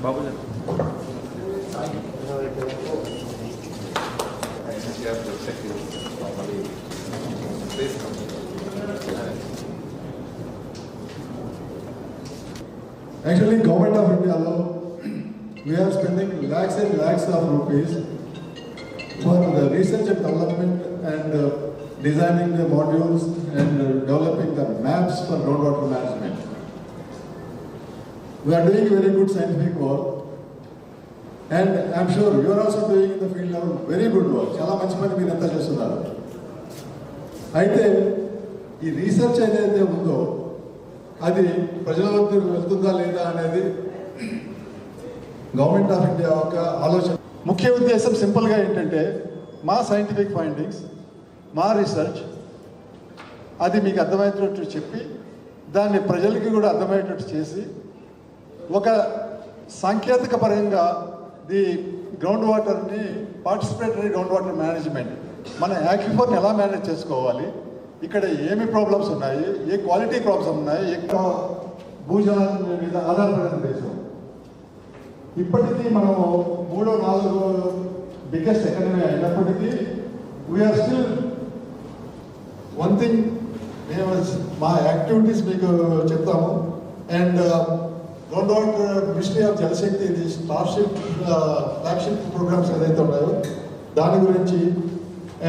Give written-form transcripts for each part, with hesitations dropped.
Babu Actually, Government of India, we are spending lakhs and lakhs of rupees for the research and development and designing the modules and developing the maps for groundwater management. We are doing very good scientific work, and I am sure you are also doing in the field level very good work. Chala manchi pani meer anta chestunnaru. Aithe ee research edaithe undo అది ప్రజల వద్దకు వెళ్తుందా లేదా అనేది government of India యొక్క ఆలోచన. ముఖ్య ఉద్దేశం సింపుల్గా ఏంటంటే మా సైంటిఫిక్ ఫైండింగ్స్, మా రీసెర్చ్ అది మీకు అర్థమయ్యేటట్టు చెప్పి దాన్ని ప్రజలకి కూడా అర్థమయ్యేటట్టు చేసి ఒక సాంకేతిక పరంగా ది గ్రౌండ్ వాటర్ని పార్టిసిపేటరీ గ్రౌండ్ వాటర్ మేనేజ్మెంట్ మన యాక్విఫర్ని ఎలా మేనేజ్ చేసుకోవాలి, ఇక్కడ ఏమి ప్రాబ్లమ్స్ ఉన్నాయి, ఏ క్వాలిటీ ప్రాబ్లమ్స్ ఉన్నాయి, ఎక్కువ భూజలం మీద ఆధారపడిన దేశం. ఇప్పటికీ మనము 3-4 బిగ్గెస్ట్ ఎకానమీ అయినప్పటికీ వీఆర్ స్టిల్ వన్ థింగ్. మేము మా యాక్టివిటీస్ మీకు చెప్తాము. And ground water ministry of Jal Shakti ఇది స్టార్షిప్ ఫ్లాగ్షిప్ ప్రోగ్రామ్స్ ఏదైతే ఉన్నాయో దాని గురించి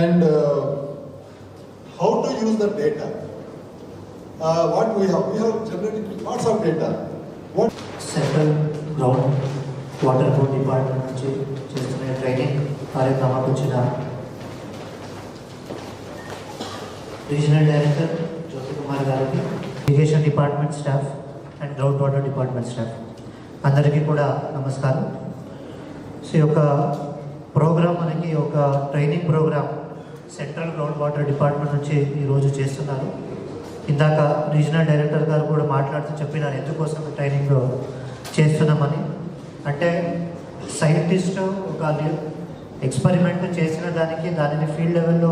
and how to use the data, what we have generated lots of data. What central ground water board department నుంచి చేస్తున్న ట్రైనింగ్ కార్యక్రమానికి వచ్చిన రీజనల్ డైరెక్టర్ జ్యోతి కుమార్ గారికి, irrigation department staff and ground water department staff అందరికీ కూడా నమస్కారం. సో ఈ యొక్క ప్రోగ్రామ్ మనకి ఒక training programme central ground water department నుంచి ఈరోజు చేస్తున్నారు. ఇందాక రీజనల్ డైరెక్టర్ గారు కూడా మాట్లాడుతూ చెప్పినారు ఎందుకోసం ట్రైనింగ్ చేస్తున్నామని. అంటే సైంటిస్ట్ ఒక ఎక్స్పెరిమెంట్ చేసిన దానిని ఫీల్డ్ లెవెల్లో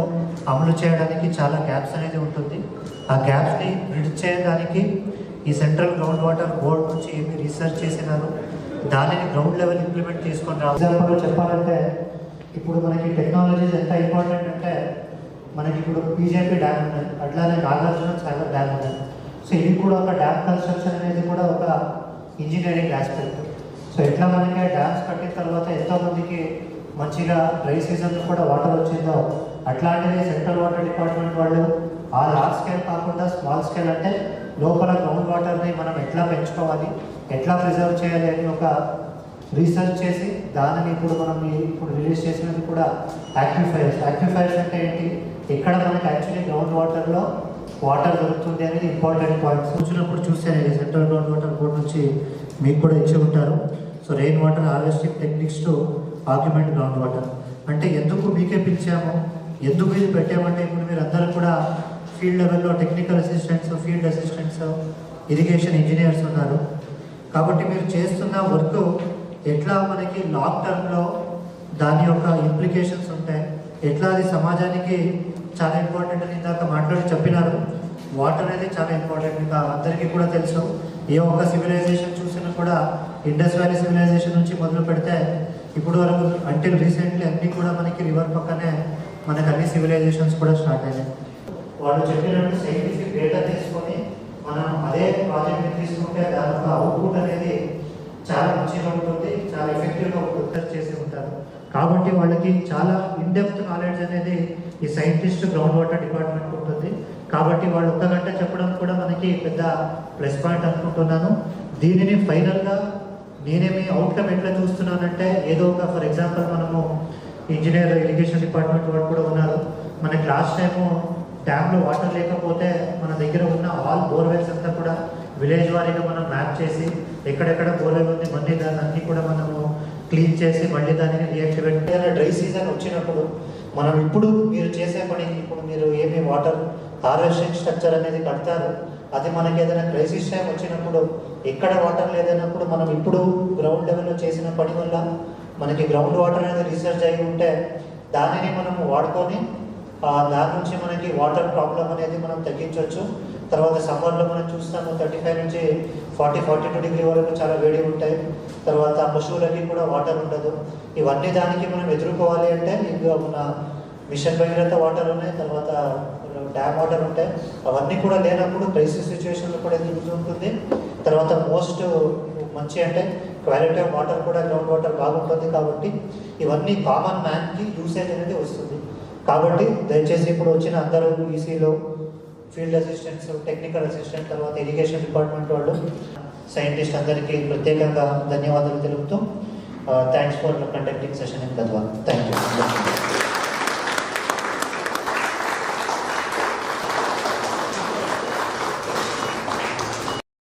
అమలు చేయడానికి చాలా గ్యాప్స్ అనేది ఉంటుంది. ఆ గ్యాప్స్ని బ్రిడ్జ్ చేయడానికి ఈ సెంట్రల్ గ్రౌండ్ వాటర్ బోర్డ్ నుంచి ఏమి రీసెర్చ్ చేసినారు దానిని గ్రౌండ్ లెవెల్ ఇంప్లిమెంట్ చేసుకొని రావాలి. ఎగ్జాంపుల్ చెప్పాలంటే ఇప్పుడు మనకి టెక్నాలజీస్ ఎంత ఇంపార్టెంట్ అంటే మనకి ఇప్పుడు పీజేపీ డ్యామ్ ఉన్నాయి, అట్లానే నాగార్జున సాగర్ డ్యామ్ ఉన్నాయి. సో ఇది కూడా ఒక డ్యామ్ కన్స్ట్రక్షన్ అనేది కూడా ఒక ఇంజనీరింగ్ ఆస్పెక్ట్. సో ఎట్లా మనకి డ్యామ్స్ కట్టిన తర్వాత ఎంతోమందికి మంచిగా డ్రై సీజన్లో కూడా వాటర్ వచ్చిందో అట్లాంటిది సెంట్రల్ వాటర్ డిపార్ట్మెంట్ వాళ్ళు ఆ లార్జ్ స్కేల్ కాకుండా స్మాల్ స్కేల్ అంటే లోపల గ్రౌండ్ వాటర్ని మనం ఎట్లా పెంచుకోవాలి, ఎట్లా ప్రిజర్వ్ చేయాలి అని ఒక రీసెర్చ్ చేసి దానిని ఇప్పుడు మనం ఇప్పుడు రిలీజ్ చేసినది కూడా యాక్టిఫైర్స్. యాక్టిఫైర్స్ అంటే ఏంటి, ఇక్కడ మనకి యాక్చువల్లీ గ్రౌండ్ వాటర్లో వాటర్ దొరుకుతుంది అనేది ఇంపార్టెంట్ పాయింట్స్. వచ్చినప్పుడు చూసాను ఇది సెంట్రల్ గ్రౌండ్ వాటర్ బోర్డ్ నుంచి మీకు కూడా ఇచ్చి ఉంటారు. So rain water harvesting techniques to augment ground water అంటే ఎందుకు మీకే పిలిచాము, ఎందుకు ఇది పెట్టామంటే ఇప్పుడు మీరు అందరూ కూడా ఫీల్డ్ లెవెల్లో technical assistants, field assistants, irrigation engineers ఉన్నారు. కాబట్టి మీరు చేస్తున్న వర్క్ ఎట్లా మనకి లాంగ్ టర్మ్లో దాని యొక్క ఇంప్లికేషన్స్ ఉంటాయి, ఎట్లా అది సమాజానికి చాలా ఇంపార్టెంట్ అని ఇందాక మాట్లాడి చెప్పినారు. వాటర్ అనేది చాలా ఇంపార్టెంట్. ఇంకా అందరికీ కూడా తెలుసు, ఏ ఒక్క సివిలైజేషన్ చూసినా కూడా ఇండస్ వ్యాలీ సివిలైజేషన్ నుంచి మొదలు పెడితే ఇప్పుడు వరకు అంటిల్ రీసెంట్లీ అన్నీ కూడా మనకి రివర్ పక్కనే మనకు అన్ని సివిలైజేషన్స్ కూడా స్టార్ట్ అయినాయి. వాళ్ళు చెప్పినట్టు సైంటిఫిక్ డేటా తీసుకొని మనం అదే ప్రాజెక్ట్ని తీసుకుంటే దాని యొక్క అవుట్పుట్ అనేది చాలా మంచిగా ఉంటుంది, చాలా ఎఫెక్టివ్గా ఉంటుంది చేసి ఉంటారు. కాబట్టి వాళ్ళకి చాలా ఇన్డెప్త్ నాలెడ్జ్ అనేది ఈ సైంటిస్ట్ గ్రౌండ్ వాటర్ డిపార్ట్మెంట్ ఉంటుంది. కాబట్టి వాళ్ళు 1 గంట చెప్పడం కూడా మనకి పెద్ద ప్లస్ పాయింట్ అనుకుంటున్నాను. దీనిని ఫైనల్గా నేనేమి అవుట్కమ్ ఎట్లా చూస్తున్నానంటే ఏదో ఒక ఫర్ ఎగ్జాంపుల్ మనము ఇంజనీర్ ఇరిగేషన్ డిపార్ట్మెంట్ వాళ్ళు కూడా ఉన్నారు. మనకి లాస్ట్ టైము డ్యామ్లో వాటర్ లేకపోతే మన దగ్గర ఉన్న ఆల్ బోర్వెల్స్ అంతా కూడా విలేజ్ వారీగా మనం మ్యాప్ చేసి ఎక్కడెక్కడ బోర్వెల్ ఉంది మళ్ళీ దాన్ని అన్నీ కూడా మనము క్లీన్ చేసి మళ్ళీ దానిని రీయాక్టివేట్. డ్రై సీజన్ వచ్చినప్పుడు మనం ఇప్పుడు మీరు చేసే పని, ఇప్పుడు మీరు ఏమి వాటర్ హార్వెస్టింగ్ స్ట్రక్చర్ అనేది కడతారు, అది మనకి ఏదైనా క్రైసిస్ టైం వచ్చినప్పుడు ఎక్కడ వాటర్ లేదన్నప్పుడు మనం ఇప్పుడు గ్రౌండ్ లెవెల్లో చేసిన పని వల్ల మనకి గ్రౌండ్ వాటర్ అనేది రీసెర్చ్ అయి ఉంటే దానిని మనము వాడుకొని దాని నుంచి మనకి వాటర్ ప్రాబ్లం అనేది మనం తగ్గించవచ్చు. తర్వాత సమ్మర్లో మనం చూస్తాము 35 నుంచి 42 డిగ్రీ వరకు చాలా వేడి ఉంటాయి. తర్వాత పశువులకి కూడా వాటర్ ఉండదు. ఇవన్నీ దానికి మనం ఎదుర్కోవాలి అంటే ఇంకా మన మిషన్ భగీరథ వాటర్ ఉన్నాయి, తర్వాత డ్యామ్ వాటర్ ఉంటాయి. అవన్నీ కూడా లేనప్పుడు క్రైసిస్ సిచ్యువేషన్లో కూడా ఎదుగుతూ ఉంటుంది. తర్వాత మోస్ట్ మంచి అంటే క్వాలిటీ ఆఫ్ వాటర్ కూడా గ్రౌండ్ వాటర్ బాగుంటుంది. కాబట్టి ఇవన్నీ కామన్ మ్యాన్కి యూసేజ్ అనేది వస్తుంది. కాబట్టి దయచేసి ఇప్పుడు వచ్చిన అందరూ ఈసీలో ఫీల్డ్ అసిస్టెంట్స్, టెక్నికల్ అసిస్టెంట్, తర్వాత ఇరిగేషన్ డిపార్ట్మెంట్ వాళ్ళు, సైంటిస్ట్ అందరికీ ప్రత్యేకంగా ధన్యవాదాలు తెలుపుతూ thanks for conducting session in Gadwal. Thank you.